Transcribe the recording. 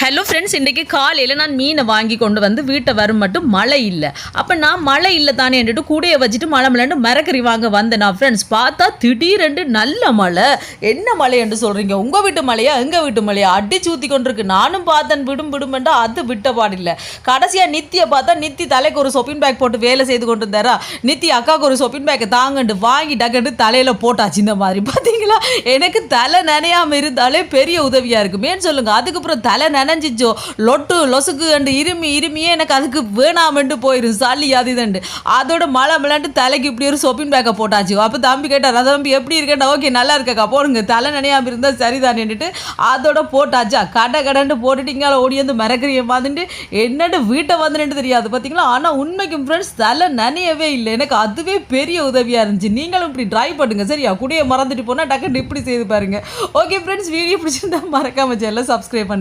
Hello friends, இன்றைக்கி காலையில் நான் மீனை வாங்கி கொண்டு வந்து வீட்டை வரும் மட்டும் மழை இல்லை. அப்போ நான் மழை இல்லை தானே என்றுட்டு கூடையை வச்சுட்டு மழை மழைன்னு மரக்கறி வாங்க வந்தேன். நான் ஃப்ரெண்ட்ஸ் பார்த்தா திடீரென்று நல்ல மழை. என்ன மழை என்று சொல்கிறீங்க? உங்கள் வீட்டு மழையா எங்கள் வீட்டு மழையா? அடிச்சு ஊற்றி கொண்டிருக்கு. நானும் பார்த்தேன் விடும் விடுமெண்டா, அது விட்ட பாடில்லை. கடைசியாக நித்தியை பார்த்தா நித்தி தலைக்கு ஒரு சொப்பின் பேக் போட்டு வேலை செய்து கொண்டு இருந்தாரா. நித்தி அக்காவுக்கு ஒரு சொப்பின் பேக்கை தாங்கண்டு வாங்கி டக்கண்டு தலையில் போட்டாச்சு. இந்த மாதிரி பார்த்தீங்களா, எனக்கு தலை நனையாமல் இருந்தாலே பெரிய உதவியாக இருக்குமேன்னு சொல்லுங்கள். அதுக்கப்புறம் தலை நனைஞ்சிச்சோ லொட்டு லொசுக்கு அண்டு இருமியே எனக்கு அதுக்கு வேணாமட்டு போயிடும். சளி அது இதுண்டு அதோட மழை விளாண்டு தலைக்கு இப்படி ஒரு சொப்பின் பேக்கை போட்டாச்சு. அப்போ தம்பி கேட்டார், தம்பி எப்படி இருக்கேன்டா? ஓகே நல்லா இருக்கக்கா, போடுங்க, தலை நனையாமல் இருந்தால் சரிதானேன்ட்டு அதோட போட்டாச்சா. கடண்டு போட்டுட்டிங்கால ஓடி வந்து மரக்கறியை பார்த்துட்டு என்னட்டு வீட்டை வந்துட்டு தெரியாது பார்த்தீங்களா. ஆனால் உண்மைக்கும் ஃப்ரெண்ட்ஸ் தலை நனையவே இல்லை. எனக்கு அதுவே பெரிய உதவியாக இருந்துச்சு. நீங்களும் இப்படி ட்ரை பண்ணுங்க சரியா. கூடிய மறந்துட்டு போனால் டக்குன்னு இப்படி செய்து பாருங்க. ஓகே ஃப்ரெண்ட்ஸ், வீடியோ பிடிச்சிருந்தா மறக்காம சேனலை சப்ஸ்கிரைப் பண்ணுங்க.